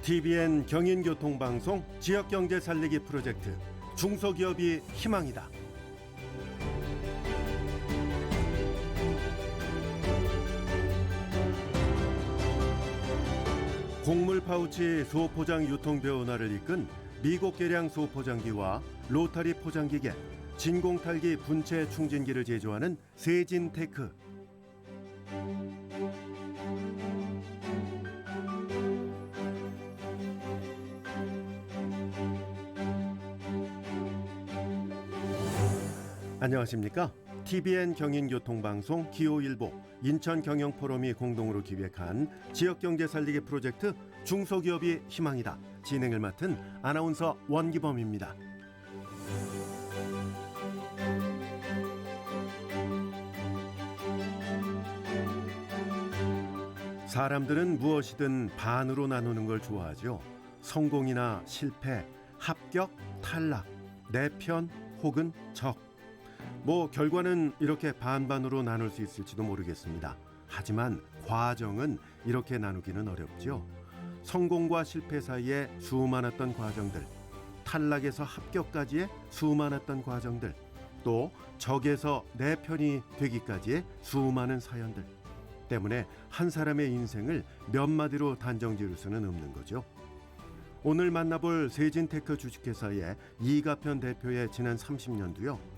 TBN 경인교통방송 지역경제 살리기 프로젝트 중소기업이 희망이다. 곡물 파우치 소포장 유통 변화를 이끈 미국 계량 소포장기와 로타리 포장기계, 진공탈기 분체 충진기를 제조하는 세진테크. 안녕하십니까? TBN 경인교통방송 기호일보 인천경영포럼이 공동으로 기획한 지역경제 살리기 프로젝트 중소기업이 희망이다. 진행을 맡은 아나운서 원기범입니다. 사람들은 무엇이든 반으로 나누는 걸 좋아하죠. 성공이나 실패, 합격, 탈락, 내 편 혹은 적. 결과는 이렇게 반반으로 나눌 수 있을지도 모르겠습니다. 하지만 과정은 이렇게 나누기는 어렵죠. 성공과 실패 사이에 수많았던 과정들, 탈락에서 합격까지의 수많았던 과정들, 또 적에서 내 편이 되기까지의 수많은 사연들 때문에 한 사람의 인생을 몇 마디로 단정 지을 수는 없는 거죠. 오늘 만나볼 세진테크 주식회사의 이가편 대표의 지난 30년도요.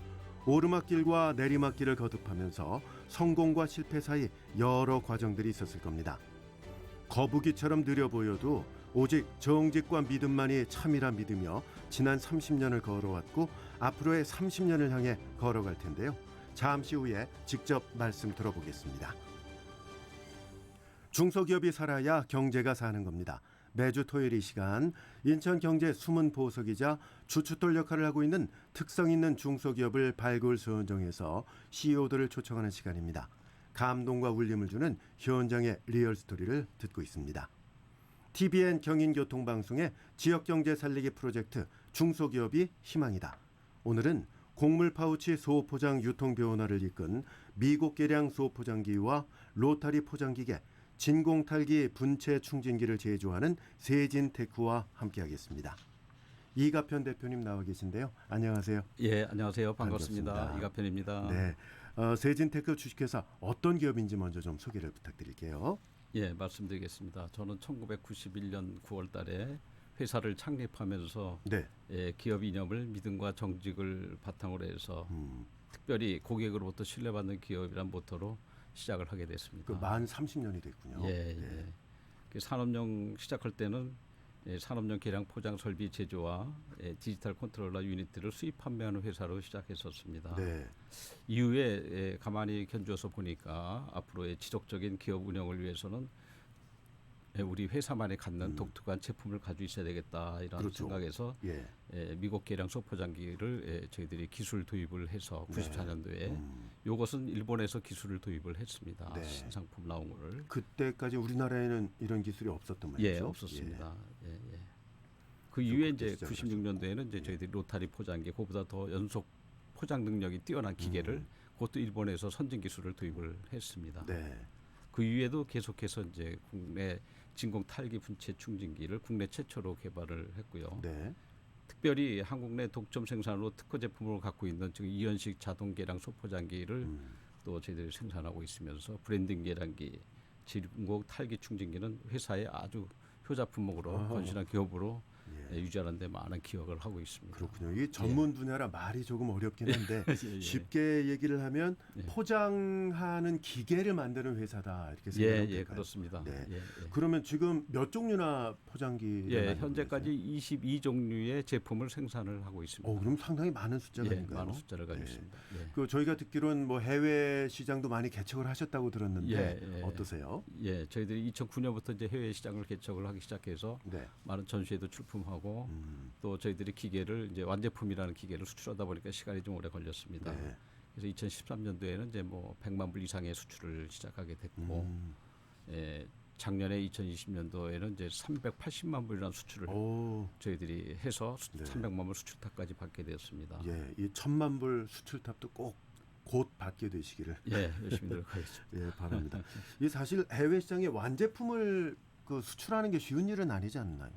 오르막길과 내리막길을 거듭하면서 성공과 실패 사이 여러 과정들이 있었을 겁니다. 거북이처럼 느려 보여도 오직 정직과 믿음만이 참이라 믿으며 지난 30년을 걸어왔고 앞으로의 30년을 향해 걸어갈 텐데요. 잠시 후에 직접 말씀 들어보겠습니다. 중소기업이 살아야 경제가 사는 겁니다. 매주 토요일 이 시간 인천경제 숨은 보석이자 주춧돌 역할을 하고 있는 특성 있는 중소기업을 발굴 선정해서 CEO들을 초청하는 시간입니다. 감동과 울림을 주는 현장의 리얼 스토리를 듣고 있습니다. TBN 경인교통방송의 지역경제 살리기 프로젝트 중소기업이 희망이다. 오늘은 곡물 파우치 소포장 유통 변화를 이끈 미국 계량 소포장기와 로타리 포장기계, 진공탈기 분체 충진기를 제조하는 세진테크와 함께하겠습니다. 이가편 대표님 나와 계신데요. 안녕하세요. 예, 안녕하세요. 반갑습니다. 이가편입니다. 네, 세진테크 주식회사 어떤 기업인지 먼저 좀 소개를 부탁드릴게요. 예, 말씀드리겠습니다. 저는 1991년 9월 달에 회사를 창립하면서 네. 기업 이념을 믿음과 정직을 바탕으로 해서 특별히 고객으로부터 신뢰받는 기업이란 모토로 시작을 하게 됐습니다. 만 30년이 됐군요. 예. 산업용 시작할 때는 산업용 계량 포장 설비 제조와 디지털 컨트롤러 유니트를 수입 판매하는 회사로 시작했었습니다. 네. 이후에 가만히 견주어서 보니까 앞으로의 지속적인 기업 운영을 위해서는 우리 회사만이 갖는 독특한 제품을 가지고 있어야 되겠다 이런 그렇죠. 생각에서 미국 계량 소포장기를 저희들이 기술 도입을 해서 94년도에 이것은 일본에서 기술을 도입을 했습니다. 네. 신상품 나온 거를. 그때까지 우리나라에는 이런 기술이 없었던 말이죠. 예, 없었습니다. 예. 그 이후에 이제 96년도에는 이제 저희들이 로타리 포장기, 그보다 더 연속 포장 능력이 뛰어난 기계를 그것도 일본에서 선진 기술을 도입을 했습니다. 네. 그 이후에도 계속해서 이제 국내 진공 탈기 분체 충진기를 국내 최초로 개발을 했고요. 네. 특별히 한국 내 독점 생산으로 특허 제품을 갖고 있는 지금 이연식 자동 계량 소포장기를 또 저희들이 생산하고 있으면서 브랜딩 계량기, 진공 탈기 충진기는 회사의 아주 효자 품목으로 건실한 기업으로 유지하는 데 많은 기여를 하고 있습니다. 그렇군요. 이 전문 분야라 말이 조금 어렵긴 한데 예. 쉽게 얘기를 하면 포장하는 기계를 만드는 회사다 이렇게 생각하면 될까요? 그렇습니다. 네. 그러면 지금 몇 종류나 포장기를 현재까지 22종류의 제품을 생산을 하고 있습니다. 그럼 상당히 많은 숫자가 아닌가요? 많은 숫자를 가지고 있습니다. 저희가 듣기로는 해외 시장도 많이 개척을 하셨다고 들었는데 어떠세요? 저희들이 2009년부터 이제 해외 시장을 개척을 하기 시작해서 많은 전시회도 출품하고 또 저희들이 기계를 이제 완제품이라는 기계를 수출하다 보니까 시간이 좀 오래 걸렸습니다. 그래서 2013년도에는 이제 100만 불 이상의 수출을 시작하게 됐고 작년에 2020년도에는 이제 380만 불이라는 수출을 저희들이 해서 300만 불 수출탑까지 받게 되었습니다. 이 1000만 불 수출탑도 꼭 곧 받게 되시기를 열심히 노력하겠습니다. 바랍니다. 이 사실 해외 시장에 완제품을 그 수출하는 게 쉬운 일은 아니지 않나요?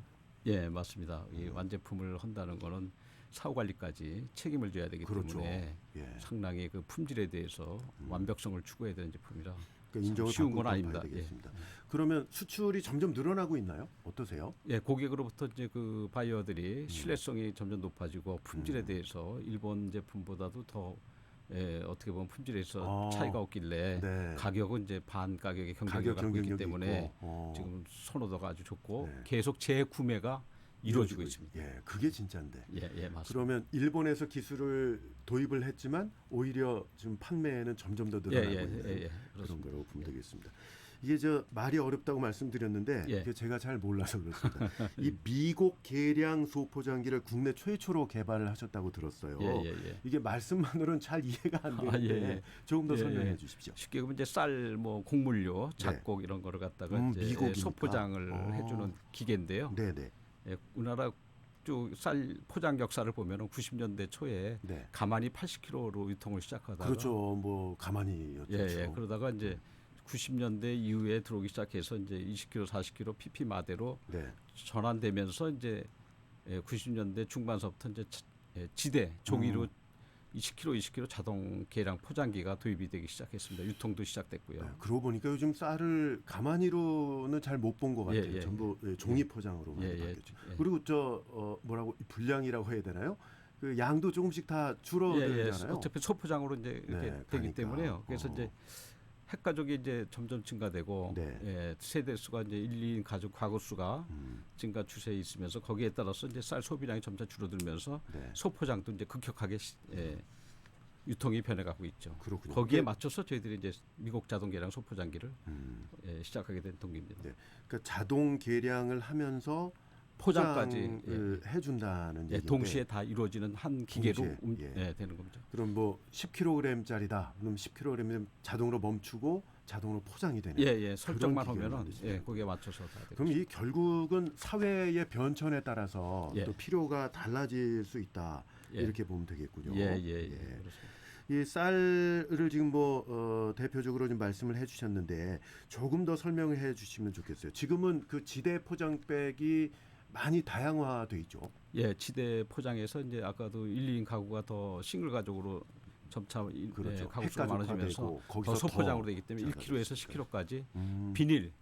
예, 맞습니다. 이 완제품을 한다는 거는 사후 관리까지 책임을 져야 되기 그렇죠. 때문에 예. 상당히 그 품질에 대해서 완벽성을 추구해야 되는 제품이라 그러니까 인정을 쉬운 받고 건 아닙니다. 되겠습니다. 그러면 수출이 점점 늘어나고 있나요? 어떠세요? 예, 고객으로부터 이제 그 바이어들이 신뢰성이 점점 높아지고 품질에 대해서 일본 제품보다도 더 어떻게 보면 품질에서 차이가 없길래 네. 가격은 이제 반 가격의 경쟁력을 가격 갖고 있기 경쟁력이 때문에 있고, 지금 선호도가 아주 좋고 네. 계속 재구매가 이루어지고 있습니다. 예, 그게 진짜인데. 예, 맞습니다. 그러면 일본에서 기술을 도입을 했지만 오히려 지금 판매는 점점 더 늘어나고 있는 그런 그렇습니다. 거라고 보면 되겠습니다. 이게 저 말이 어렵다고 말씀드렸는데 이게 제가 잘 몰라서 그렇습니다. 이 미국 계량 소포장기를 국내 최초로 개발을 하셨다고 들었어요. 이게 말씀만으로는 잘 이해가 안 되는데 조금 더 설명해 주십시오. 쉽게 보면 이제 쌀, 뭐 곡물류, 작곡 이런 거를 갖다가 이제 소포장을 해주는 기계인데요. 네네. 예, 우리나라 쭉 쌀 포장 역사를 보면은 90년대 초에 가만히 80kg로 유통을 시작하다가 그렇죠. 뭐 가만히였죠. 그러다가 이제 90년대 이후에 들어오기 시작해서 이제 20kg, 40kg PP 마대로 전환되면서 이제 90년대 중반서부터 이제 지대 종이로 20kg 자동 계량 포장기가 도입이 되기 시작했습니다. 유통도 시작됐고요. 그러고 보니까 요즘 쌀을 가만히로는 잘 못 본 것 같아요. 전부 종이 포장으로만 바뀌었죠. 그리고 뭐라고 분량이라고 해야 되나요? 그 양도 조금씩 다 줄어들잖아요. 어차피 소포장으로 이제 이렇게 되기 때문에요. 그래서 이제 핵가족이 이제 점점 증가되고 세대 수가 이제 1, 2인 가족 가구 수가 증가 추세에 있으면서 거기에 따라서 이제 쌀 소비량이 점차 줄어들면서 소포장도 이제 급격하게 유통이 변해가고 있죠. 그렇군요. 거기에 맞춰서 저희들이 이제 미국 자동 계량 소포장기를 시작하게 된 동기입니다. 그러니까 자동 계량을 하면서 포장까지 해준다는 얘기인데 동시에 다 이루어지는 한 기계로 되는 겁니다. 그럼 뭐 10kg짜리다. 그럼 10kg이면 자동으로 멈추고 자동으로 포장이 되는. 설정만 하면은 거기에 맞춰서 다 되죠. 그럼 이 결국은 사회의 변천에 따라서 또 필요가 달라질 수 있다. 이렇게 보면 되겠군요. 그렇습니다. 이 쌀을 지금 뭐 대표적으로 좀 말씀을 해주셨는데 조금 더 설명을 해주시면 좋겠어요. 지금은 그 지대 포장백이 많이 다양화돼 있죠. 지대 포장에서 이제 아까도 1, 2인 가구가 더 싱글 가족으로 점차 가구 수가 많아지면서 더 소포장으로 되기 때문에 1kg에서 10kg까지 비닐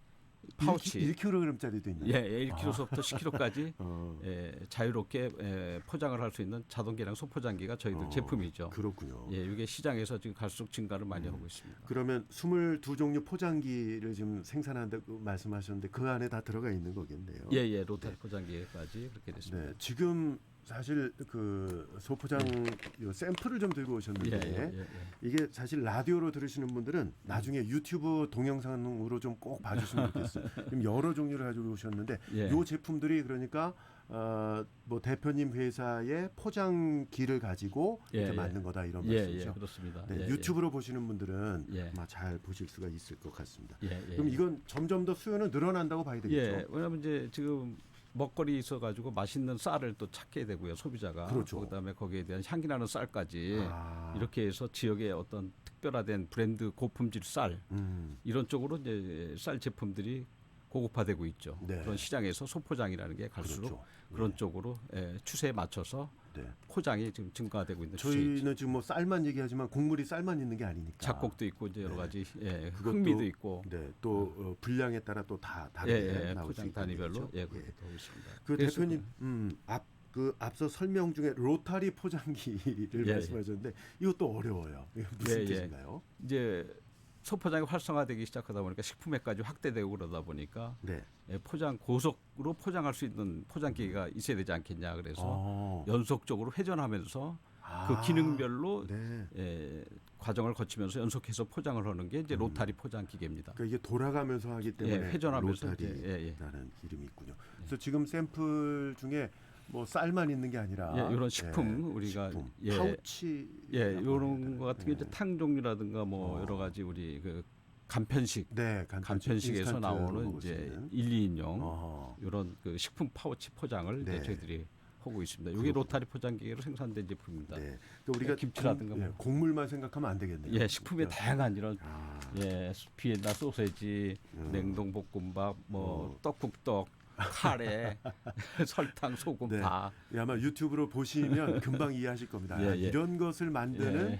파우치 1kg짜리도 있나요? 1kg서부터 10kg까지 자유롭게 포장을 할 수 있는 자동 계량 소포장기가 저희들 제품이죠. 그렇군요. 이게 시장에서 지금 갈수록 증가를 많이 하고 있습니다. 그러면 22종류 포장기를 지금 생산한다고 말씀하셨는데 그 안에 다 들어가 있는 거겠네요. 로타리 포장기까지 그렇게 됐습니다. 지금 사실 그 소포장 요 샘플을 좀 들고 오셨는데 이게 사실 라디오로 들으시는 분들은 나중에 유튜브 동영상으로 좀 꼭 봐주시면 좋겠어요. 지금 여러 종류를 가지고 오셨는데 요 제품들이 그러니까 뭐 대표님 회사의 포장기를 가지고 이렇게 만든 거다 이런 말씀이죠. 그렇습니다. 유튜브로 보시는 분들은 아마 잘 보실 수가 있을 것 같습니다. 그럼 이건 점점 더 수요는 늘어난다고 봐야 되겠죠. 왜냐하면 이제 지금 먹거리 있어가지고 맛있는 쌀을 또 찾게 되고요, 소비자가. 그렇죠. 그다음에 거기에 대한 향기 나는 쌀까지 이렇게 해서 지역의 어떤 특별화된 브랜드 고품질 쌀 이런 쪽으로 이제 쌀 제품들이 고급화되고 있죠. 그런 시장에서 소포장이라는 게 갈수록 그런 쪽으로 추세에 맞춰서 포장이 지금 증가되고 있는 추세이죠. 저희는 지금 뭐 쌀만 얘기하지만 곡물이 쌀만 있는 게 아니니까. 작곡도 있고 이제 여러 가지 흑미도 있고. 또 분량에 따라 또 다 다르게 나올 수 포장 있다는 단위별로 거죠. 그렇게 되고 있습니다. 그 대표님 앞서 설명 중에 로타리 포장기를 말씀하셨는데 이것도 어려워요. 무슨 뜻인가요? 이제 소포장이 활성화되기 시작하다 보니까 식품에까지 확대되고 그러다 보니까 고속으로 포장할 수 있는 포장기가 있어야 되지 않겠냐 그래서 연속적으로 회전하면서 그 기능별로 과정을 거치면서 연속해서 포장을 하는 게 이제 로타리 포장 기계입니다. 그러니까 이게 돌아가면서 하기 때문에 회전하면서 로타리라는 이름이 있군요. 그래서 지금 샘플 중에 뭐 쌀만 있는 게 아니라 이런 식품 우리가 파우치 이런 거 같은 게 이제 탕 종류라든가 뭐 여러 가지 우리 그 간편식에서 나오는 이제 1, 2인용 이런 그 식품 파우치 포장을 이제 저희들이 하고 있습니다. 이게 로타리 포장기계로 생산된 제품입니다. 네. 그러니까 우리가 김치라든가 뭐. 곡물만 생각하면 안 되겠네요. 예, 식품의 그러니까. 다양한 이런 비엔나 소세지, 냉동 볶음밥, 뭐 떡국떡, 카레, 설탕, 소금 네. 다. 아마 유튜브로 보시면 금방 이해하실 겁니다. 이런 것을 만드는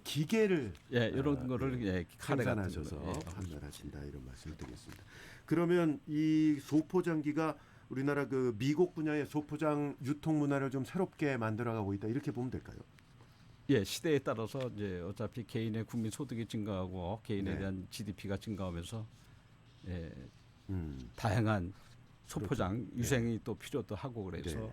기계를 이런 거를 카레 생산하셔서 판매하신다 이런 말씀을 드리겠습니다. 그러면 이 소포장기가 우리나라 그 미국 분야의 소포장 유통 문화를 좀 새롭게 만들어가고 있다 이렇게 보면 될까요? 예, 시대에 따라서 이제 어차피 개인의 국민 소득이 증가하고 개인에 대한 GDP가 증가하면서 다양한 소포장 유생이 또 필요도 하고 그래서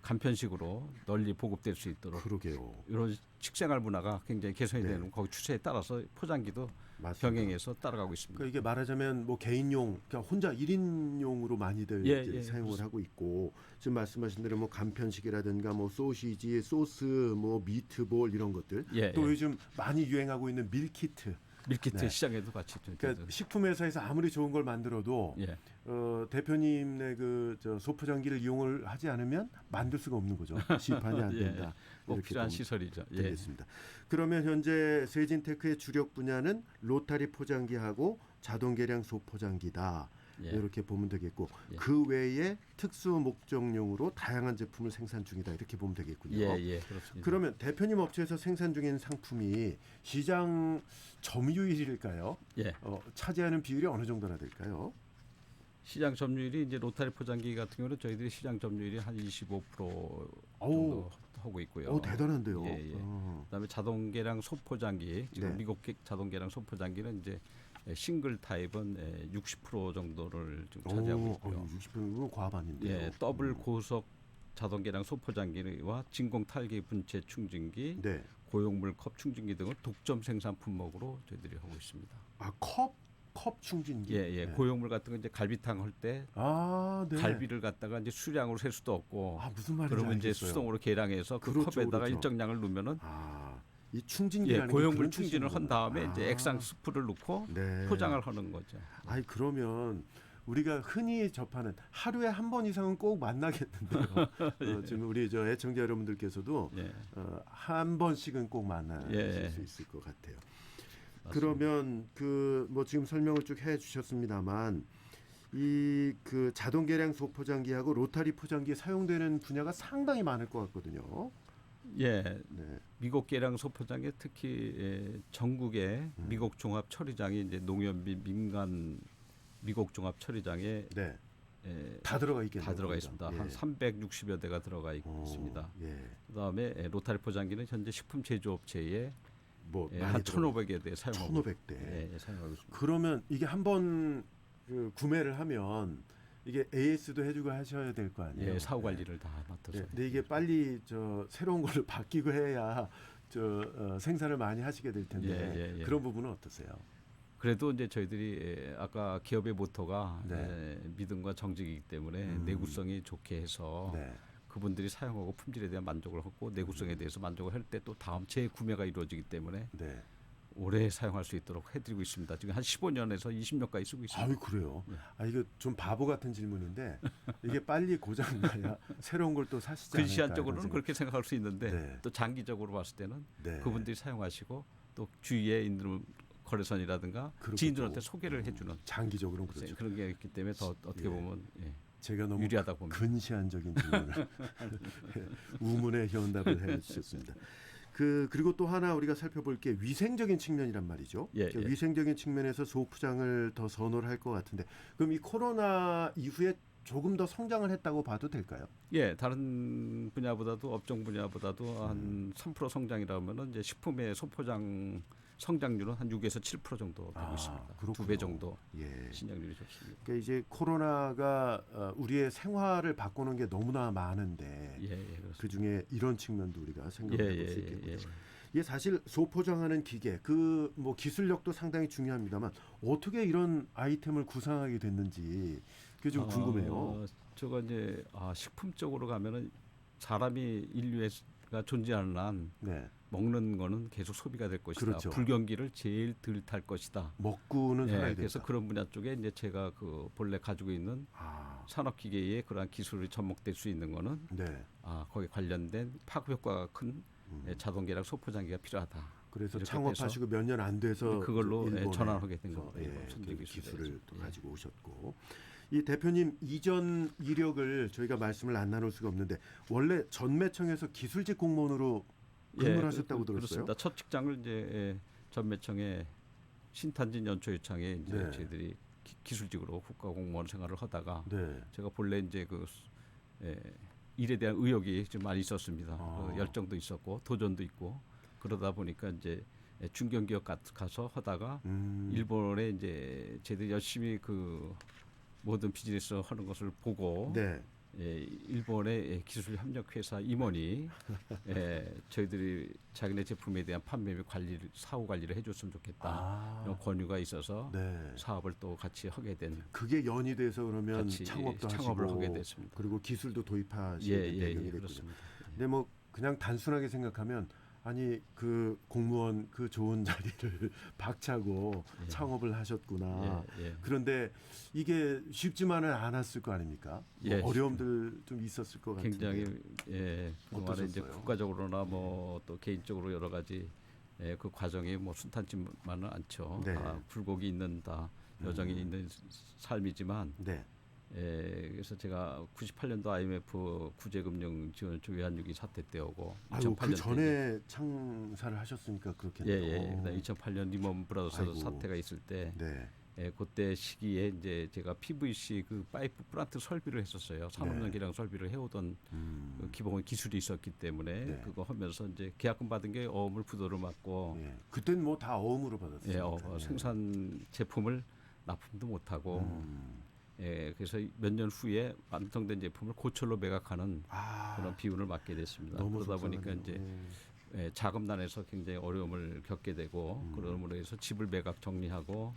간편식으로 널리 보급될 수 있도록 그러게요. 이런 식생활 문화가 굉장히 개선이 되는 거기 추세에 따라서 포장기도 맞습니다. 병행해서 따라가고 있습니다. 그러니까 이게 말하자면 뭐 개인용, 그러니까 혼자 1인용으로 많이들 이제 사용을 그렇습니다. 하고 있고 지금 말씀하신 대로 뭐 간편식이라든가 뭐 소시지, 소스, 뭐 미트볼 이런 것들 또 요즘 많이 유행하고 있는 밀키트. 시장에도 같이 그러니까 식품회사에서 아무리 좋은 걸 만들어도 대표님의 저 소포장기를 이용을 하지 않으면 만들 수가 없는 거죠. 시판이 안 된다. 꼭 필요한 시설이죠. 되겠습니다. 그러면 현재 세진테크의 주력 분야는 로타리 포장기하고 자동 계량 소포장기다. 이렇게 보면 되겠고 그 외에 특수 목적용으로 다양한 제품을 생산 중이다 이렇게 보면 되겠군요. 그렇습니다. 그러면 대표님 업체에서 생산 중인 상품이 시장 점유율일까요? 차지하는 비율이 어느 정도나 될까요? 시장 점유율이 이제 로타리 포장기 같은 경우는 저희들이 시장 점유율이 한 25% 정도 하고 있고요. 대단한데요. 그다음에 자동 계량 소포장기 지금 미국 자동 계량 소포장기는 이제 싱글 타입은 60% 정도를 지금 차지하고 있고요. 60%는 과반인데요. 더블 고속 자동 계량 소포장기와 진공 탈기 분체 충진기, 고용물 컵 충진기 등을 독점 생산 품목으로 저희들이 하고 있습니다. 컵 충진기. 고용물 같은 거 이제 갈비탕 할 때 갈비를 갖다가 이제 수량으로 셀 수도 없고 무슨 말인지 그러면 알겠어요. 이제 수동으로 계량해서 그 컵에다가 일정량을 넣으면은 이 충진기라는 고용물 충진을 한 다음에 이제 액상 스프를 넣고 포장을 하는 거죠. 그러면 우리가 흔히 접하는 하루에 한 번 이상은 꼭 만나겠는데요. 지금 우리 저 애청자 여러분들께서도 한 번씩은 꼭 만나실 수 있을 것 같아요. 맞습니다. 그러면 그 뭐 지금 설명을 쭉 해주셨습니다만 이 그 자동 계량 소포장기하고 로타리 포장기에 사용되는 분야가 상당히 많을 것 같거든요. 미국 계량 소포장에 특히 전국의 미국 종합 처리장이 이제 농협 민간 미국 종합 처리장에 다 들어가 있겠네요. 다 들어가 있습니다. 한 360여 대가 들어가 있습니다. 그다음에 로타리 포장기는 현재 식품 제조업체에 한 1,500여 대 사용하고 1,500대. 사용하고 있습니다. 그러면 이게 한번 구매를 하면 이게 AS도 해주고 하셔야 될 거 아니에요. 사후 관리를 다 맡아서. 근데 이게 빨리 새로운 걸로 바뀌고 해야 생산을 많이 하시게 될 텐데 그런 부분은 어떠세요? 그래도 이제 저희들이 아까 기업의 모토가 믿음과 정직이기 때문에 내구성이 좋게 해서 그분들이 사용하고 품질에 대한 만족을 하고 내구성에 대해서 만족을 할 때 또 다음 재구매가 이루어지기 때문에 오래 사용할 수 있도록 해드리고 있습니다. 지금 한 15년에서 20년까지 쓰고 있습니다. 그래요? 이거 좀 바보 같은 질문인데 이게 빨리 고장 나야 새로운 걸 또 사시지 않을까? 근시안적으로는 그렇게 생각할 수 있는데 또 장기적으로 봤을 때는 그분들이 사용하시고 또 주위에 있는 거래선이라든가 지인들한테 소개를 해주는 장기적으로는 그렇죠. 그런 게 있기 때문에 더 어떻게 보면 제가 너무 유리하다 봅니다. 근시안적인 질문을 우문의 현답을 해주셨습니다. 그리고 또 하나 우리가 살펴볼 게 위생적인 측면이란 말이죠. 위생적인 측면에서 소포장을 더 선호를 할 것 같은데 그럼 이 코로나 이후에 조금 더 성장을 했다고 봐도 될까요? 다른 분야보다도 업종 분야보다도 한 3% 성장이라면은 이제 식품의 소포장 성장률은 한 6에서 7% 정도 되고 있습니다. 2배 정도 신장률이 좋습니다. 그러니까 이제 코로나가 우리의 생활을 바꾸는 게 너무나 많은데 그 중에 이런 측면도 우리가 생각해 볼 수 있겠군요. 이게 사실 소포장하는 기계, 뭐 기술력도 상당히 중요합니다만 어떻게 이런 아이템을 구상하게 됐는지 그게 좀 궁금해요. 저거 이제 식품 쪽으로 가면은 사람이 인류가 존재하는 한 먹는 거는 계속 소비가 될 것이다. 그렇죠. 불경기를 제일 덜 탈 것이다. 먹고는 살아야 된다. 그래서 그런 분야 쪽에 이제 제가 그 본래 가지고 있는 산업기계의 그러한 기술이 접목될 수 있는 거는 네. 거기 관련된 파급 효과가 큰 자동계랑 소포장기가 필요하다. 그래서 창업하시고 몇 년 안 돼서 그걸로 전환하게 된 겁니다. 그 기술을 또 가지고 오셨고, 이 대표님 이전 이력을 저희가 말씀을 안 나눌 수가 없는데 원래 전매청에서 기술직 공무원으로 근무를 하셨다고 들었어요. 그렇습니다. 첫 직장을 이제 전매청의 신탄진 연초유창에 이제 저희들이 기술직으로 국가공무원 생활을 하다가 제가 본래 이제 그 일에 대한 의욕이 좀 많이 있었습니다. 열정도 있었고 도전도 있고 그러다 보니까 이제 중견기업 가서 하다가 일본에 이제 저희들이 열심히 그 모든 비즈니스 하는 것을 보고 일본의 기술 협력 회사 임원이 저희들이 자기네 제품에 대한 판매 및 관리를 사후 관리를 해줬으면 좋겠다 이런 권유가 있어서 사업을 또 같이 하게 된. 그게 연이 돼서 그러면 창업을 하게 됐습니다. 그리고 기술도 도입하시게 배경이 됐군요. 근데 뭐 그냥 단순하게 생각하면 아니 그 공무원 그 좋은 자리를 박차고 창업을 하셨구나. 그런데 이게 쉽지만은 않았을 거 아닙니까? 뭐 어려움들 좀 있었을 것 같은데. 굉장히 그동안에 이제 국가적으로나 뭐 또 개인적으로 여러 가지 그 과정이 뭐 순탄치만은 않죠. 다 굴곡이 있는 다 여정이 있는 삶이지만. 그래서 제가 98년도 IMF 구제금융지원조 외환위기 사태 때 오고 2008년 그 전에 창사를 하셨으니까 그렇겠네요. 그다음 2008년 리먼 브라더스 사태가 있을 때 그때 시기에 이제 제가 PVC 그 파이프 플란트 설비를 했었어요. 산업용 기량 설비를 해오던 그 기본 기술이 있었기 때문에 그거 하면서 이제 계약금 받은 게 어음을 부도를 맞고 그때는 뭐 다 어음으로 받았어요. 생산 제품을 납품도 못하고 그래서 몇 년 후에 완성된 제품을 고철로 매각하는 그런 비운을 맞게 됐습니다. 그러다 보니까 이제 자금난에서 굉장히 어려움을 겪게 되고 그러므로 해서 집을 매각 정리하고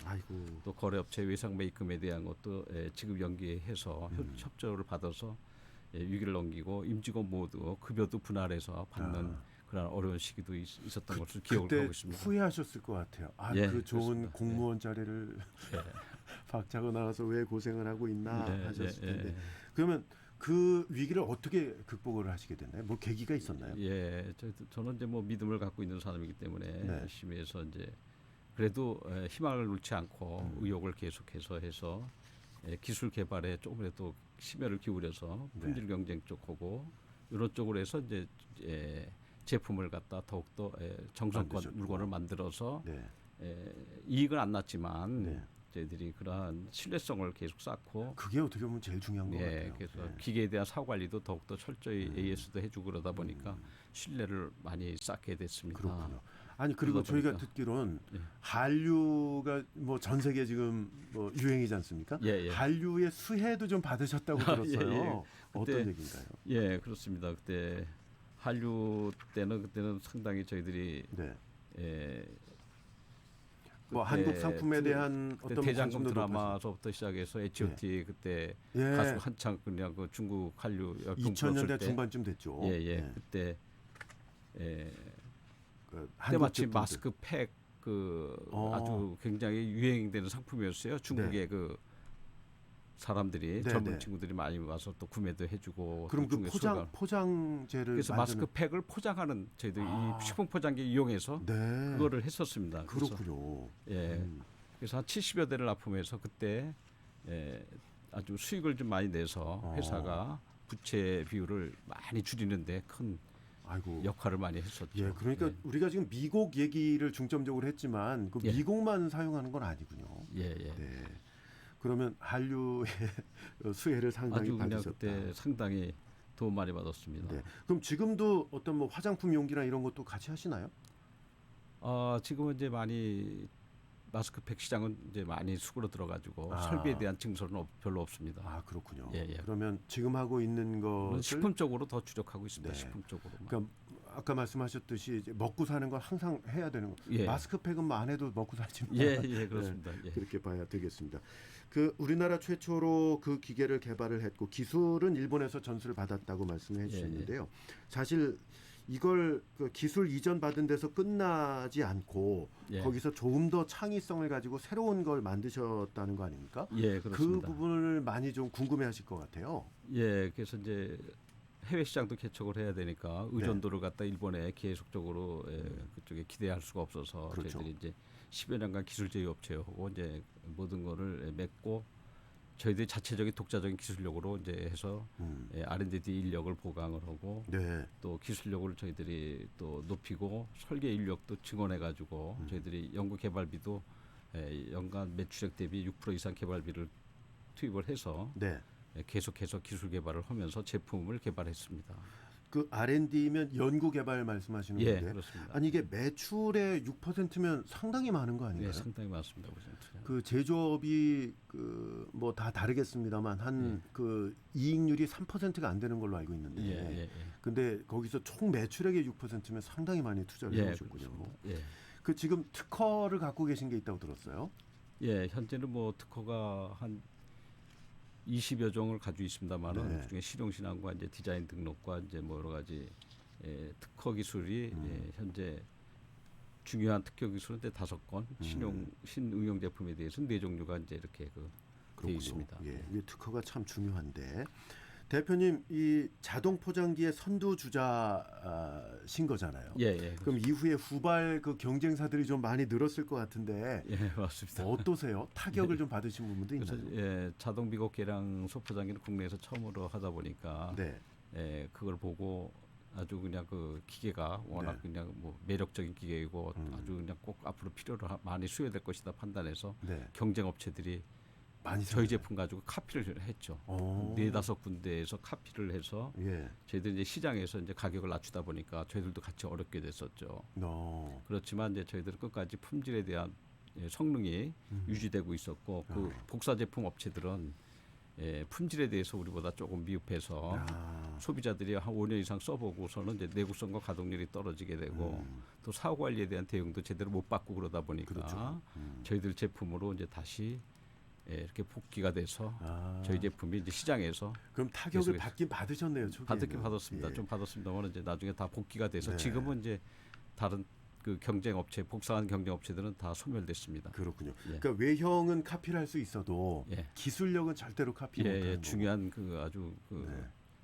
또 거래업체 외상 매입금에 대한 것도 지급 연기해서 협조를 받아서 위기를 넘기고 임직원 모두 급여도 분할해서 받는 그런 어려운 시기도 있었던 것을 기억을 하고 있습니다. 그때 후회하셨을 것 같아요. 그 좋은 그렇습니다. 공무원 자리를 박차고 나와서 왜 고생을 하고 있나 하셨을 텐데. 그러면 그 위기를 어떻게 극복을 하시게 됐나요? 뭐 계기가 있었나요? 저는 이제 뭐 믿음을 갖고 있는 사람이기 때문에 열심히 해서 이제 그래도 희망을 놓지 않고 의욕을 계속해서 해서 기술 개발에 조금이라도 심혈을 기울여서 품질 경쟁 쪽하고 이런 쪽으로 해서 이제 제품을 갖다 더욱더 정성껏 물건을 만들어서 이익은 안 났지만 저희들이 그러한 신뢰성을 계속 쌓고 그게 어떻게 보면 제일 중요한 것 같아요. 그래서 기계에 대한 사후 관리도 더욱더 철저히 AS도 해주고 그러다 보니까 신뢰를 많이 쌓게 됐습니다. 그렇군요. 아니 그리고 저희가 듣기로는 한류가 뭐 전 세계 지금 뭐 유행이지 않습니까? 한류의 수혜도 좀 받으셨다고 들었어요. 어떤 얘기인가요? 그렇습니다. 그때 한류 그때는 상당히 저희들이 뭐 한국 상품에 대한 어떤 대장금 드라마서부터 시작해서 H.O.T 그때 가수 한창 그냥 그 중국 한류 2000년대 중반쯤 됐죠. 그때 그때 마치 마스크팩 아주 굉장히 유행되는 상품이었어요. 중국의 그 사람들이 젊은 친구들이 많이 와서 또 구매도 해주고. 그럼 그 포장재를 그래서 마스크팩을 포장하는 저희들이 이 식품 포장기 이용해서 그거를 했었습니다. 그렇군요. 그래서 한 70여 대를 납품해서 그때 아주 수익을 좀 많이 내서 회사가 부채 비율을 많이 줄이는데 큰 역할을 많이 했었죠. 그러니까 우리가 지금 미국 얘기를 중점적으로 했지만 그 미국만 사용하는 건 아니군요. 그러면 한류의 수혜를 상당히 받으셨다. 그때 상당히 도움 많이 받았습니다. 그럼 지금도 어떤 뭐 화장품 용기나 이런 것도 같이 하시나요? 지금은 이제 많이 마스크팩 시장은 이제 많이 수그러 들어가지고 설비에 대한 증설은 별로 없습니다. 그렇군요. 그러면 지금 하고 있는 것을 식품 쪽으로 더 주력하고 있습니다. 식품 쪽으로. 그러니까 아까 말씀하셨듯이 이제 먹고 사는 건 항상 해야 되는 거. 마스크팩은 안 해도 먹고 살지만. 그렇습니다. 그렇게 봐야 되겠습니다. 그 우리나라 최초로 그 기계를 개발을 했고 기술은 일본에서 전수를 받았다고 말씀해 주셨는데요. 사실 이걸 그 기술 이전 받은 데서 끝나지 않고 예. 거기서 조금 더 창의성을 가지고 새로운 걸 만드셨다는 거 아닙니까? 예, 그 그렇습니다. 부분을 많이 좀 궁금해하실 것 같아요. 예, 그래서 이제 해외 시장도 개척을 해야 되니까 의존도를 갖다 일본에 계속적으로 그쪽에 기대할 수가 없어서 그렇죠. 저희들이 이제 10여 년간 기술 제휴 업체하고 이제 모든 거를 맺고 저희들이 자체적인 독자적인 기술력으로 이제 해서 R&D 인력을 보강을 하고 네. 또 기술력을 저희들이 또 높이고 설계 인력도 증원해 가지고 저희들이 연구 개발비도 연간 매출액 대비 6% 이상 개발비를 투입을 해서 네. 계속해서 기술 개발을 하면서 제품을 개발했습니다. 그 R&D면 연구 개발 말씀하시는 예, 건데. 그렇습니다. 아니 이게 매출의 6%면 상당히 많은 거 아닌가요? 네, 상당히 많습니다. 그 제조업이 그 뭐 다 다르겠습니다만 한 그 이익률이 3%가 안 되는 걸로 알고 있는데. 예. 근데 거기서 총 매출액의 6%면 상당히 많이 투자를 해 오셨군요. 예. 그 지금 특허를 갖고 계신 게 있다고 들었어요. 예, 현재는 뭐 특허가 한 20여 종을 가지고 있습니다만은 네. 그중에 실용신앙과 이제 디자인 등록과 이제 뭐 여러 가지 특허 기술이 현재 중요한 특허 기술은 5건, 신응용 제품에 대해서는 4종류가 이제 이렇게 되어 있습니다. 예, 이 특허가 참 중요한데 대표님 이 자동 포장기의 선두주자신 거잖아요. 예. 그럼 이후에 후발 그 경쟁사들이 좀 많이 늘었을 것 같은데 예, 맞습니다. 어떠세요? 타격을 좀 받으신 부분도 그래서 있나요? 자동 비곡 계량 소포장기는 국내에서 처음으로 하다 보니까 네. 그걸 보고 아주 그냥 그 기계가 워낙 그냥 뭐 매력적인 기계이고 아주 그냥 꼭 앞으로 필요로 많이 수요될 것이다 판단해서 경쟁 업체들이 많이 저희 제품 가지고 카피를 했죠. 4-5군데에서 카피를 해서 저희들 이제 시장에서 이제 가격을 낮추다 보니까 저희들도 같이 어렵게 됐었죠. 그렇지만 이제 저희들은 끝까지 품질에 대한 성능이 유지되고 있었고 그 복사 제품 업체들은 품질에 대해서 우리보다 조금 미흡해서 소비자들이 한 5년 이상 써보고서는 이제 내구성과 가동률이 떨어지게 되고 또 사후 관리에 대한 대응도 제대로 못 받고 그러다 보니까 저희들 제품으로 이제 다시 이렇게 복귀가 돼서 저희 제품이 이제 시장에서 그럼 타격을 받긴 받으셨네요. 받긴 받았습니다. 좀 받았습니다만 이제 나중에 다 복귀가 돼서 지금은 이제 다른 그 경쟁 업체 복사한 경쟁 업체들은 다 소멸됐습니다. 그렇군요. 그러니까 외형은 카피를 할 수 있어도 기술력은 절대로 카피 못하는 거고. 중요한 그 아주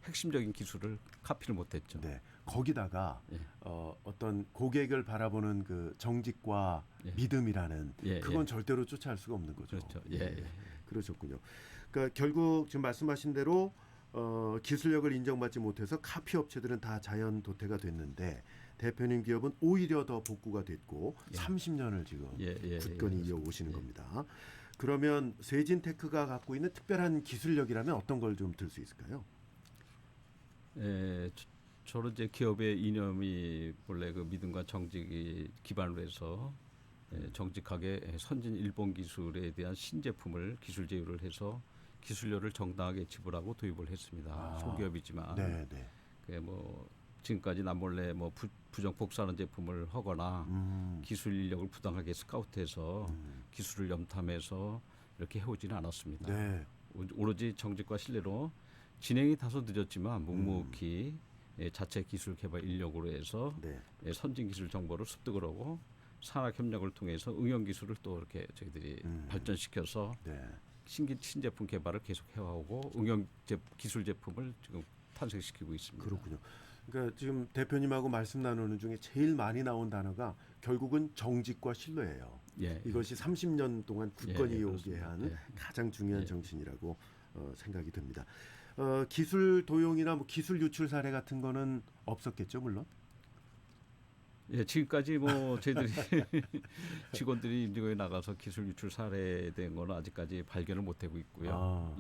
핵심적인 기술을 카피를 못했죠. 네. 거기다가 어떤 고객을 바라보는 그 정직과 믿음이라는 그건 절대로 쫓아할 수가 없는 거죠. 그렇죠. 그러셨군요. 그러니까 결국 지금 말씀하신 대로 기술력을 인정받지 못해서 카피 업체들은 다 자연 도태가 됐는데 대표님 기업은 오히려 더 복구가 됐고 30년을 지금 굳건히 이어오시는 겁니다. 그러면 세진테크가 갖고 있는 특별한 기술력이라면 어떤 걸 좀 들 수 있을까요? 저는 이제 기업의 이념이 본래 그 믿음과 정직이 기반으로 해서 정직하게 선진 일본 기술에 대한 신제품을 기술 제휴를 해서 기술료를 정당하게 지불하고 도입을 했습니다. 소기업이지만 뭐 지금까지 남몰래 뭐 부정 복사하는 제품을 하거나 기술 인력을 부당하게 스카우트해서 기술을 염탐해서 이렇게 해오지는 않았습니다. 오로지 정직과 신뢰로 진행이 다소 늦었지만 묵묵히 자체 기술 개발 인력으로 해서 선진 기술 정보를 습득을 하고 산학 협력을 통해서 응용 기술을 또 이렇게 저희들이 발전시켜서 신제품 개발을 계속 해오고 응용 기술 제품을 지금 탄생시키고 있습니다. 그렇군요. 그러니까 지금 대표님하고 말씀 나누는 중에 제일 많이 나온 단어가 결국은 정직과 신뢰예요. 이것이 30년 동안 굳건히 오게 한 가장 중요한 정신이라고 생각이 듭니다. 기술 도용이나 뭐 기술 유출 사례 같은 거는 없었겠죠, 물론. 지금까지 뭐 저희들이 직원들이 인디고에 나가서 기술 유출 사례된 거는 아직까지 발견을 못하고 있고요.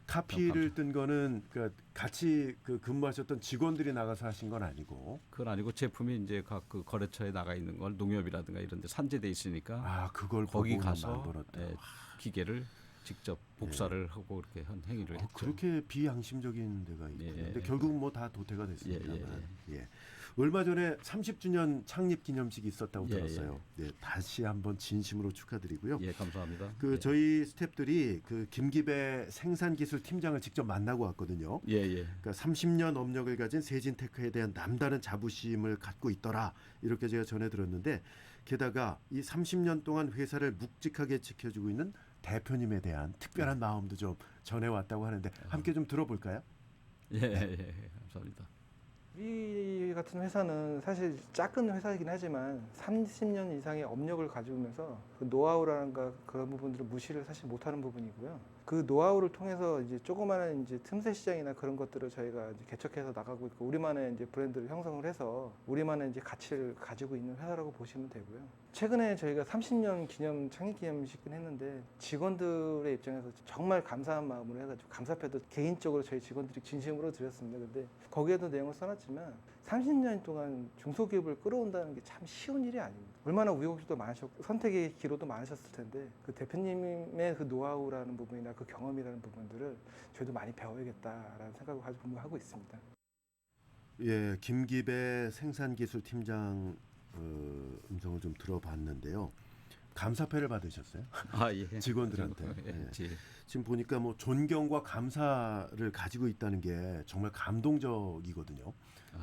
카피를 뜬 거는 그러니까 같이 그 근무하셨던 직원들이 나가서 하신 건 아니고. 그건 아니고 제품이 이제 각 그 거래처에 나가 있는 걸 농협이라든가 이런 데 산재돼 있으니까 그걸 거기 가서 기계를 직접 복사를 하고 그렇게 한 행위를 했죠. 그렇게 비양심적인 데가 있군요. 근데 결국 뭐 다 도태가 됐습니다만. 예. 얼마 전에 30주년 창립 기념식이 있었다고 들었어요. 네, 다시 한번 진심으로 축하드리고요. 예, 감사합니다. 저희 스태프들이 그 김기배 생산기술 팀장을 직접 만나고 왔거든요. 그러니까 30년 업력을 가진 세진테크에 대한 남다른 자부심을 갖고 있더라. 이렇게 제가 전해 들었는데 게다가 이 30년 동안 회사를 묵직하게 지켜주고 있는 대표님에 대한 특별한 마음도 좀 전해왔다고 하는데 함께 좀 들어볼까요? 감사합니다. 우리 같은 회사는 사실 작은 회사이긴 하지만 30년 이상의 업력을 가지고면서 그 노하우라든가 그런 부분들을 무시를 사실 못하는 부분이고요. 그 노하우를 통해서 이제 조그마한 이제 틈새 시장이나 그런 것들을 저희가 이제 개척해서 나가고 있고 우리만의 이제 브랜드를 형성을 해서 우리만의 이제 가치를 가지고 있는 회사라고 보시면 되고요. 최근에 저희가 30년 기념 창립 기념식을 했는데 직원들의 입장에서 정말 감사한 마음으로 해가지고 감사패도 개인적으로 저희 직원들이 진심으로 드렸습니다. 근데 거기에도 내용을 써놨지만 30년 동안 중소기업을 끌어온다는 게 참 쉬운 일이 아닙니다. 얼마나 우여곡절도 많으셨고 선택의 기로도 많으셨을 텐데 그 대표님의 그 노하우라는 부분이나 그 경험이라는 부분들을 저희도 많이 배워야겠다라는 생각을 가지고 하고 있습니다. 예, 김기배 생산기술팀장 음성을 좀 들어봤는데요. 감사패를 받으셨어요? 직원들한테. 지금 보니까 뭐 존경과 감사를 가지고 있다는 게 정말 감동적이거든요.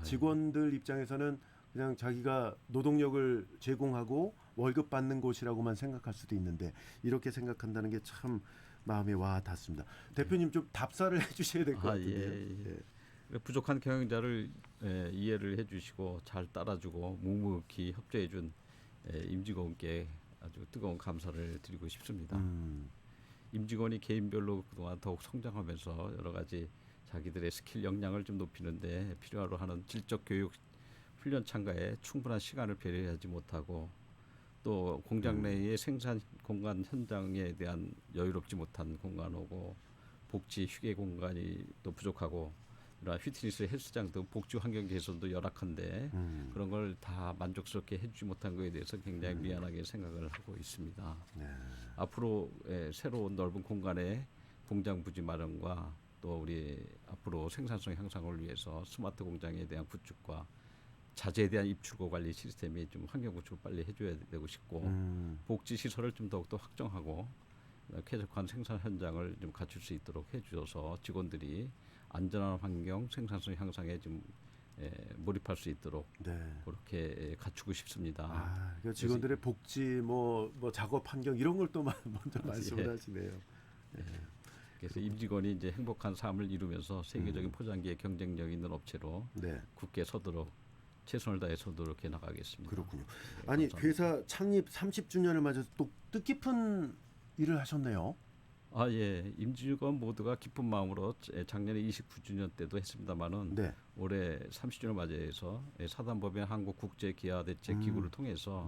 직원들 입장에서는 그냥 자기가 노동력을 제공하고 월급 받는 곳이라고만 생각할 수도 있는데 이렇게 생각한다는 게 참 마음에 와 닿습니다. 대표님 좀 답사를 해주셔야 될 것 같은데요. 부족한 경영자를 이해를 해주시고 잘 따라주고 묵묵히 협조해준 임직원께 아주 뜨거운 감사를 드리고 싶습니다. 임직원이 개인별로 그동안 더욱 성장하면서 여러 가지 자기들의 스킬 역량을 좀 높이는데 필요로 하는 질적 교육 훈련 참가에 충분한 시간을 배려하지 못하고 또 공장 내의 생산 공간 현장에 대한 여유롭지 못한 공간이고 복지 휴게 공간이 또 부족하고 이런 피트니스 헬스장 등 복지 환경 개선도 열악한데 그런 걸 다 만족스럽게 해주지 못한 것에 대해서 굉장히 미안하게 생각을 하고 있습니다. 앞으로 새로운 넓은 공간에 공장 부지 마련과 또 우리 앞으로 생산성 향상을 위해서 스마트 공장에 대한 구축과 자재에 대한 입출고 관리 시스템이 좀 환경 구축을 빨리 해줘야 되고 싶고 복지 시설을 좀 더욱더 확정하고 쾌적한 생산 현장을 좀 갖출 수 있도록 해주셔서 직원들이 안전한 환경, 생산성 향상에 좀 몰입할 수 있도록 그렇게 갖추고 싶습니다. 그러니까 직원들의 복지, 뭐 작업 환경 이런 걸 또 먼저 말씀을 하시네요. 그래서 임직원이 이제 행복한 삶을 이루면서 세계적인 포장기의 경쟁력 있는 업체로 굳게 서도록 최선을 다해서 노력해 나가겠습니다. 그렇군요. 아니 회사 창립 30주년을 맞아서 또 뜻깊은 일을 하셨네요. 임직원 모두가 기쁜 마음으로 작년에 29주년 때도 했습니다만은 올해 30주년 맞이해서 사단법인 한국국제기아대책기구를 통해서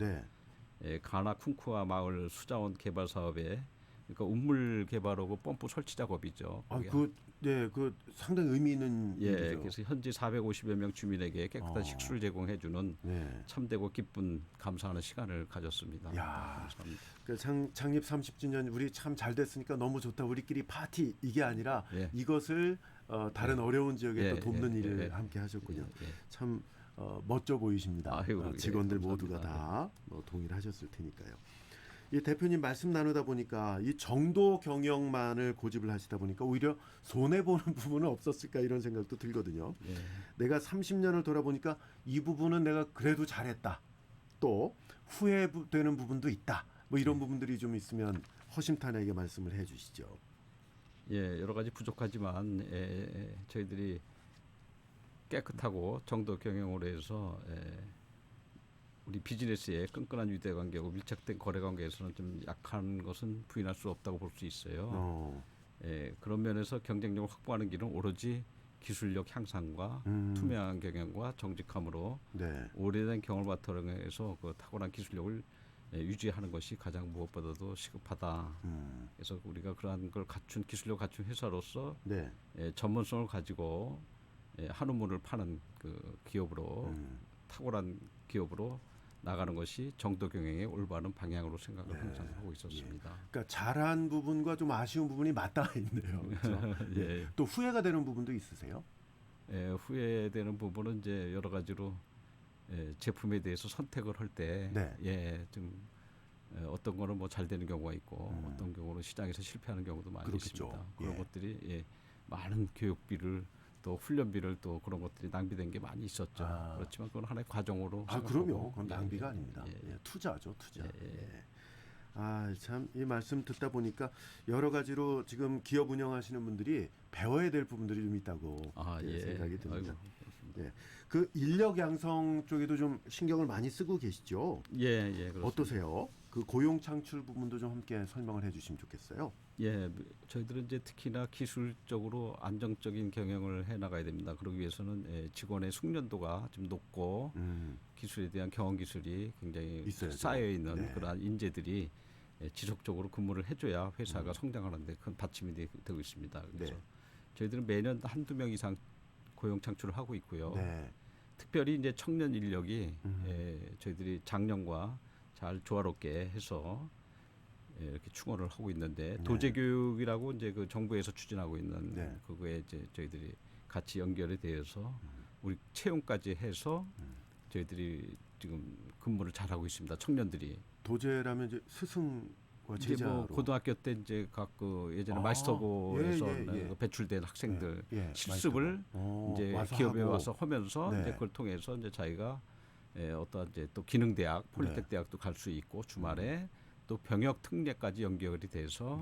가나 쿵쿠아 마을 수자원 개발 사업에 그러니까 우물 개발하고 펌프 설치 작업이죠. 그 상당히 의미 있는 일이죠. 그래서 현지 450여 명 주민에게 깨끗한 식수를 제공해주는 참되고 기쁜 감사하는 시간을 가졌습니다. 감사합니다. 그 창립 30주년 우리 참 잘 됐으니까 너무 좋다. 우리끼리 파티 이게 아니라 이것을 다른 어려운 지역에 또 돕는 일을 함께 하셨군요. 참 멋져 보이십니다. 직원들 모두가 다 동의를 하셨을 테니까요. 이 대표님 말씀 나누다 보니까 이 정도 경영만을 고집을 하시다 보니까 오히려 손해 보는 부분은 없었을까 이런 생각도 들거든요. 내가 30년을 돌아보니까 이 부분은 내가 그래도 잘했다. 또 후회되는 부분도 있다. 뭐 이런 부분들이 좀 있으면 허심탄회하게 말씀을 해주시죠. 여러 가지 부족하지만 저희들이 깨끗하고 정도 경영으로 해서 우리 비즈니스의 끈끈한 유대 관계고 밀착된 거래 관계에서는 좀 약한 것은 부인할 수 없다고 볼 수 있어요. 그런 면에서 경쟁력을 확보하는 길은 오로지 기술력 향상과 투명한 경영과 정직함으로 오래된 경험을 바탕으로 그 탁월한 기술력을 유지하는 것이 가장 무엇보다도 시급하다. 그래서 우리가 그러한 걸 갖춘 기술력 갖춘 회사로서 전문성을 가지고 한우물을 파는 그 기업으로 탁월한 기업으로 나가는 것이 정도 경영의 올바른 방향으로 생각을 항상 하고 있었습니다. 그러니까 잘한 부분과 좀 아쉬운 부분이 맞닿아 있네요. 그렇죠? 예. 또 후회가 되는 부분도 있으세요? 예, 후회되는 부분은 이제 여러 가지로 제품에 대해서 선택을 할 때 좀 어떤 거는 뭐 잘 되는 경우가 있고 어떤 경우는 시장에서 실패하는 경우도 많이 그렇겠죠. 있습니다. 그런 것들이 많은 교육비를 또 훈련비를 또 그런 것들이 낭비된 게 많이 있었죠. 그렇지만 그건 하나의 과정으로 생각하고. 그럼요. 그건 낭비가 아닙니다. 투자죠, 투자. 참 이 말씀 듣다 보니까 여러 가지로 지금 기업 운영하시는 분들이 배워야 될 부분들이 좀 있다고 생각이 듭니다. 그 인력 양성 쪽에도 좀 신경을 많이 쓰고 계시죠? 그렇습니다. 어떠세요? 그 고용 창출 부분도 좀 함께 설명을 해주시면 좋겠어요. 저희들은 이제 특히나 기술적으로 안정적인 경영을 해 나가야 됩니다. 그러기 위해서는 직원의 숙련도가 좀 높고 기술에 대한 경험 기술이 굉장히 쌓여 있는 그러한 인재들이 지속적으로 근무를 해줘야 회사가 성장하는 데 큰 받침이 되고 있습니다. 그래서 저희들은 매년 한두 명 이상 고용 창출을 하고 있고요. 특별히 이제 청년 인력이 저희들이 작년과 잘 조화롭게 해서 이렇게 충원을 하고 있는데 도제 교육이라고 이제 그 정부에서 추진하고 있는 그거에 이제 저희들이 같이 연결이 되어서 우리 채용까지 해서 저희들이 지금 근무를 잘 하고 있습니다. 청년들이. 도제라면 이제 스승과 이제 제자로. 뭐 고등학교 때 이제 각 그 예전에 마스터고에서 배출된 학생들 실습을 이제 기업에 하고. 와서 하면서 이제 그걸 통해서 이제 자기가 어떤 이제 또 기능대학, 폴리텍 대학도 갈 수 있고 주말에 또 병역 특례까지 연결이 돼서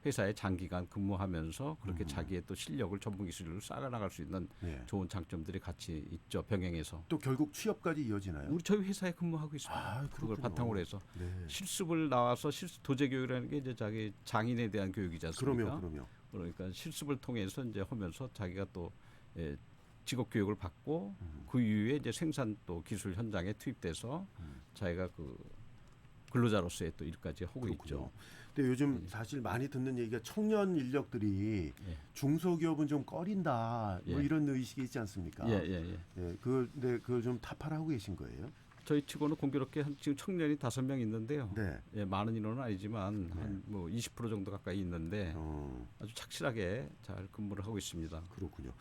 회사에 장기간 근무하면서 그렇게 자기의 또 실력을 전문 기술을 쌓아나갈 수 있는 좋은 장점들이 같이 있죠. 병행해서. 또 결국 취업까지 이어지나요? 저희 회사에 근무하고 있습니다. 그걸 바탕으로 해서 실습을 나와서 도제 교육이라는 게 이제 자기 장인에 대한 교육이지 않습니까? 그럼요. 그러니까 실습을 통해서 이제 하면서 자기가 또 직업 교육을 받고 그 이후에 이제 생산 또 기술 현장에 투입돼서 자기가 그 근로자로서의 또 일까지 하고 있죠. 근데 요즘 사실 많이 듣는 얘기가 청년 인력들이 중소기업은 좀 꺼린다 뭐 이런 의식이 있지 않습니까? 근데 그걸 좀 타파를 하고 계신 거예요? 저희 치고는 공교롭게 지금 청년이 5명 있는데요. 많은 인원은 아니지만 한 뭐 20% 정도 가까이 있는데 아주 착실하게 잘 근무를 하고 있습니다. 그렇군요.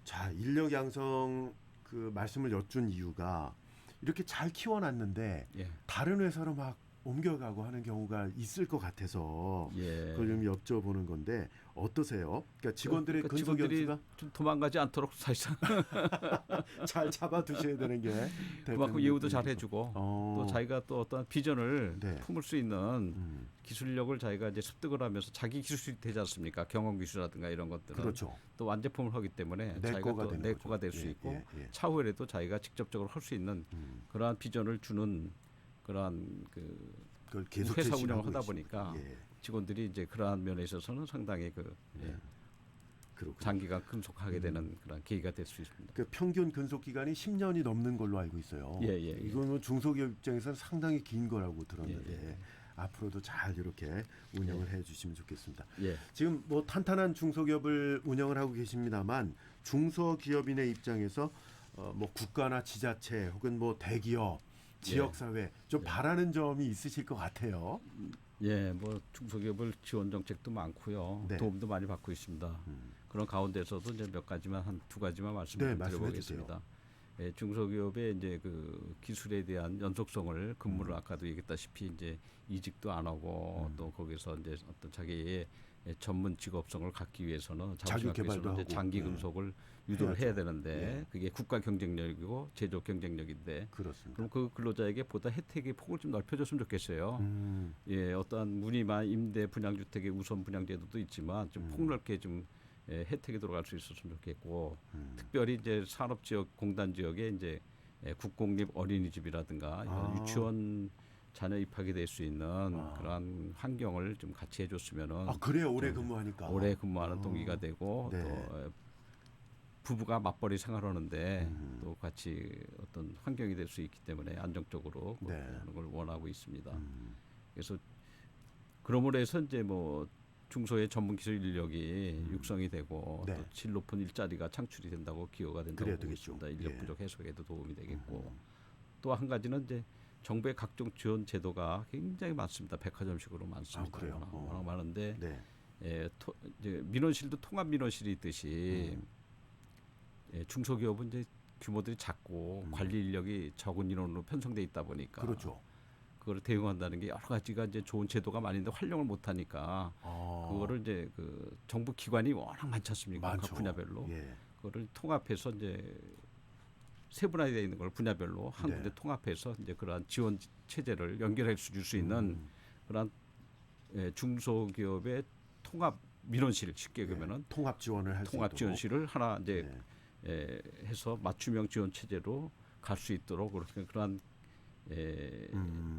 자, 인력 양성 그 말씀을 여쭌 이유가 이렇게 잘 키워놨는데 다른 회사로 막 옮겨가고 하는 경우가 있을 것 같아서 그걸 좀 여쭤보는 건데 어떠세요? 그러니까 직원들의 근속 연수가 좀 도망가지 않도록 사실상 잘 잡아두셔야 되는 게 그만큼 예우도 잘 해주고 또 자기가 또 어떤 비전을 품을 수 있는 기술력을 자기가 이제 습득을 하면서 자기 기술이 되지 않습니까? 경험 기술이라든가 이런 것들은 또 완제품을 하기 때문에 자기가 또 내 거가 될 수 있고 차후에라도 자기가 직접적으로 할 수 있는 그러한 비전을 주는 그러한 그 회사 운영을 하다 보니까 직원들이 이제 그러한 면에 있어서는 상당히 장기간 근속하게 되는 그런 계기가 될 수 있습니다. 그 평균 근속 기간이 10년이 넘는 걸로 알고 있어요. 이거는 중소기업 입장에서는 상당히 긴 거라고 들었는데 앞으로도 잘 이렇게 운영을 해주시면 좋겠습니다. 지금 뭐 탄탄한 중소기업을 운영을 하고 계십니다만 중소기업인의 입장에서 뭐 국가나 지자체 혹은 뭐 대기업 지역사회 좀 바라는 점이 있으실 것 같아요. 뭐 중소기업을 지원 정책도 많고요. 도움도 많이 받고 있습니다. 그런 가운데서도 이제 몇 가지만 한 두 가지만 말씀을 드려보겠습니다. 중소기업의 이제 그 기술에 대한 연속성을 근무를 아까도 얘기했다시피 이제 이직도 안 하고 또 거기서 이제 어떤 자기의 전문 직업성을 갖기 위해서는 자기 개발도 하고 장기 근속을 유도를 해야 되는데 그게 국가 경쟁력이고 제조 경쟁력인데 그럼 그 근로자에게 보다 혜택의 폭을 좀 넓혀줬으면 좋겠어요. 어떠한 무늬만 임대 분양주택의 우선 분양제도도 있지만 좀 폭넓게 좀 혜택이 들어갈 수 있었으면 좋겠고 특별히 이제 산업지역 공단 지역에 이제 국공립 어린이집이라든가 이런 유치원 자녀 입학이 될 수 있는 그러한 환경을 좀 같이 해줬으면은 그래요. 오래 근무하니까 오래 근무하는 동기가 되고 또 부부가 맞벌이 생활하는데 또 같이 어떤 환경이 될 수 있기 때문에 안정적으로 하는 걸 원하고 있습니다. 그래서 그러므로 해서 이제 뭐 중소의 전문 기술 인력이 육성이 되고 또 질 높은 일자리가 창출이 된다고 기여가 된다고 보고 있습니다. 인력 부족 해소에도 도움이 되겠고 또 한 가지는 이제 정부의 각종 지원 제도가 굉장히 많습니다. 백화점식으로 많습니다. 그래요? 워낙 많은데 네. 이제 민원실도 통합 민원실이 있듯이 중소기업은 이제 규모들이 작고 관리 인력이 적은 인원으로 편성돼 있다 보니까 그렇죠. 그거를 대응한다는 게 여러 가지가 이제 좋은 제도가 많이 있는데 활용을 못 하니까 그거를 이제 그 정부 기관이 워낙 많지 않습니까? 많죠. 각 분야별로 예. 그거를 통합해서 이제 세분화되어 있는 걸 분야별로 한 네. 군데 통합해서 이제 그러한 지원 체제를 연결해 줄 수 있는 그러한 중소기업의 통합 민원실 쉽게 그러면은 통합 지원을 할 수 있도록. 통합 지원실을 하나 이제 네. 해서 맞춤형 지원 체제로 갈 수 있도록 그렇게 그러한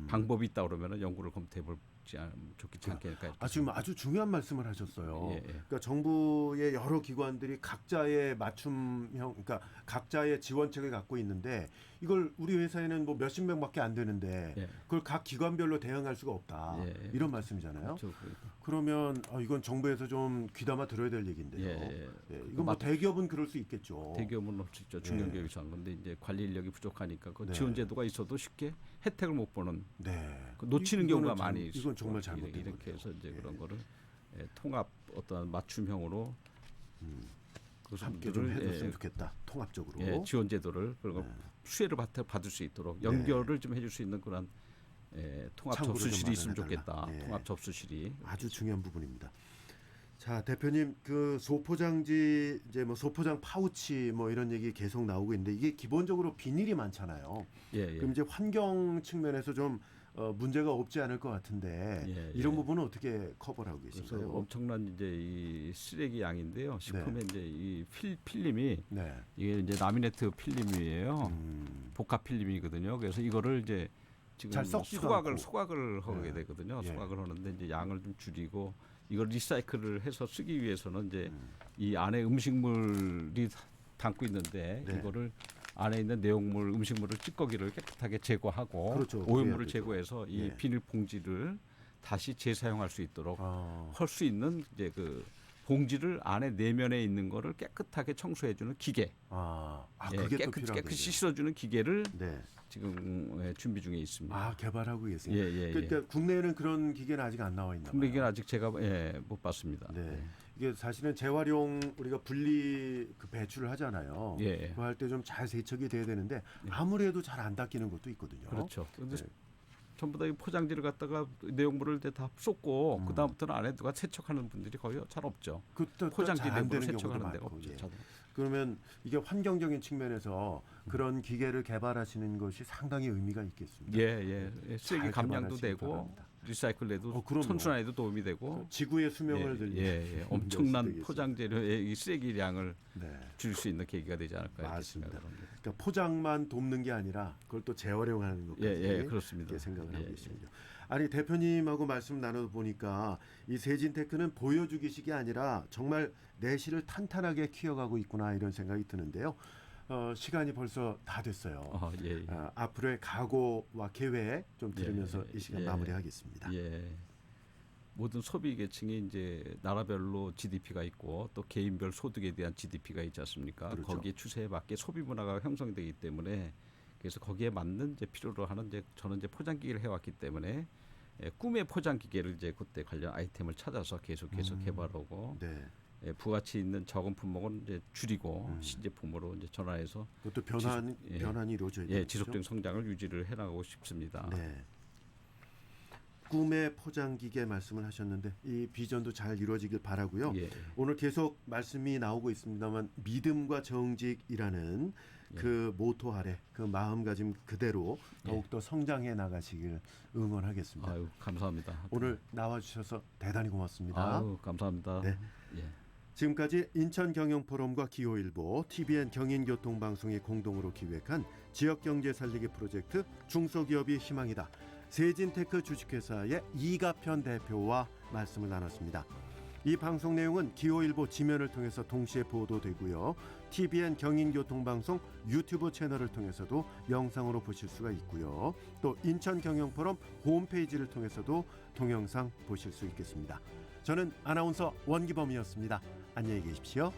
방법이 있다 그러면은 연구를 검토해 볼지 좋겠지 않겠을까. 지금 아주 중요한 말씀을 하셨어요. 예, 예. 그러니까 정부의 여러 기관들이 각자의 맞춤형, 그러니까 각자의 지원책을 갖고 있는데 이걸 우리 회사에는 뭐 몇십 명밖에 안 되는데 예. 그걸 각 기관별로 대응할 수가 없다. 예, 예. 이런 말씀이잖아요. 그렇죠. 그러면 이건 정부에서 좀 귀담아 들어야 될 얘기인데요. 예, 예. 이건 뭐 대기업은 그럴 수 있겠죠. 대기업은 할 수 있죠. 중견기업에서 한 건데 이제 관리 인력이 부족하니까 그 네. 지원 제도가 있어도 쉽게 혜택을 못 보는 네. 놓치는 이거는 경우가 참- 많이 있어요. 이건 정말 잘못된 이렇게 거죠. 해서 이제 그런 거를 통합 어떤 맞춤형으로 그 함께 좀 분들을 해줬으면 좋겠다. 통합적으로. 지원 제도를 그리고 수혜를 받을 수 있도록 연결을 좀 해줄 수 있는 그런 통합 참고로 좀 접수실이 있으면 마련해달라. 좋겠다. 예. 통합 접수실이 아주 중요한 부분입니다. 자, 대표님 그 소포장지 이제 뭐 소포장 파우치 뭐 이런 얘기 계속 나오고 있는데 이게 기본적으로 비닐이 많잖아요. 예, 예. 그럼 이제 환경 측면에서 좀 문제가 없지 않을 것 같은데 예, 이런 예. 부분은 어떻게 커버하고 그래서 계신가요? 엄청난 이제 이 쓰레기 양인데요. 식품에 네. 이제 이 필름이 네. 이게 이제 라미네트 필름이에요. 복합 필름이거든요. 그래서 이거를 이제 지금 잘 썩지도 소각을 않고. 하게 네. 되거든요. 예. 소각을 하는데 이제 양을 좀 줄이고 이걸 리사이클을 해서 쓰기 위해서는 이제 이 안에 음식물이 담고 있는데 네. 이거를 안에 있는 내용물 음식물을 찌꺼기를 깨끗하게 제거하고 그렇죠. 오염물을 그래야 되죠. 제거해서 이 예. 비닐 봉지를 다시 재사용할 수 있도록 아, 할 수 있는 이제 그 봉지를 안에 내면에 있는 거를 깨끗하게 청소해주는 기계, 그게 또 깨끗이 필요하겠네요. 씻어주는 기계를 네. 지금 준비 중에 있습니다. 개발하고 계세요. 예. 그러니까 국내에는 그런 기계는 아직 안 나와 있나 봐요. 근데 이게 아직 제가 못 봤습니다. 네. 이게 사실은 재활용 우리가 분리 그 배출을 하잖아요. 예. 그거 할 때 좀 잘 세척이 돼야 되는데 아무래도 잘 안 닦이는 것도 있거든요. 그렇죠. 근데 네. 전부 다 이 포장지를 갖다가 내용물을 다 쏟고 그 다음부터는 안에 누가 세척하는 분들이 거의 잘 없죠. 포장지 잘안 내부를 되는 경우도 세척하는 데가 많고. 없죠. 예. 자동. 그러면 이게 환경적인 측면에서 그런 기계를 개발하시는 것이 상당히 의미가 있겠습니다. 예. 쓰레기 잘 감량도 개발하시기 되고 바랍니다. 리사이클에도 그럼요. 선순환에도 도움이 되고 지구의 수명을 늘리는 예. 엄청난 되겠습니다. 포장재료의 이 쓰레기량을 네. 줄일 수 있는 계기가 되지 않을까 이렇게 맞습니다. 생각을 합니다. 그러니까 포장만 돕는 게 아니라 그걸 또 재활용하는 것까지 예, 그렇습니다. 이렇게 생각을 예, 하고 예. 있습니다. 아니 대표님하고 말씀 나눠 보니까 이 세진테크는 보여주기식이 아니라 정말 내실을 탄탄하게 키워가고 있구나 이런 생각이 드는데요. 시간이 벌써 다 됐어요. 예. 앞으로의 각오와 계획 좀 들으면서 이 시간 예. 마무리하겠습니다. 예. 모든 소비 계층이 이제 나라별로 GDP가 있고 또 개인별 소득에 대한 GDP가 있지 않습니까? 그렇죠. 거기에 추세에 맞게 소비 문화가 형성되기 때문에 그래서 거기에 맞는 이제 필요로 하는 이제 저는 이제 포장기계를 해왔기 때문에 꿈의 포장기계를 이제 그때 관련 아이템을 찾아서 계속 개발하고 네. 부가치 있는 적은 품목은 이제 줄이고 신제품으로 이제 전환해서 그것도 변환이 이루어져야 되죠. 지속적인 성장을 유지를 해나가고 싶습니다. 네. 꿈의 포장기계 말씀을 하셨는데 이 비전도 잘 이루어지길 바라고요. 예. 오늘 계속 말씀이 나오고 있습니다만 믿음과 정직이라는 그 모토 아래 그 마음가짐 그대로 더욱더 성장해 나가시길 응원하겠습니다. 아유, 감사합니다. 오늘 나와주셔서 대단히 고맙습니다. 아유, 감사합니다. 네. 예. 지금까지 인천경영포럼과 기호일보, TVN 경인교통방송이 공동으로 기획한 지역경제 살리기 프로젝트 중소기업이 희망이다. 세진테크 주식회사의 이가편 대표와 말씀을 나눴습니다. 이 방송 내용은 기호일보 지면을 통해서 동시에 보도되고요. TVN 경인교통방송 유튜브 채널을 통해서도 영상으로 보실 수가 있고요. 또 인천경영포럼 홈페이지를 통해서도 동영상 보실 수 있겠습니다. 저는 아나운서 원기범이었습니다. 안녕히 계십시오.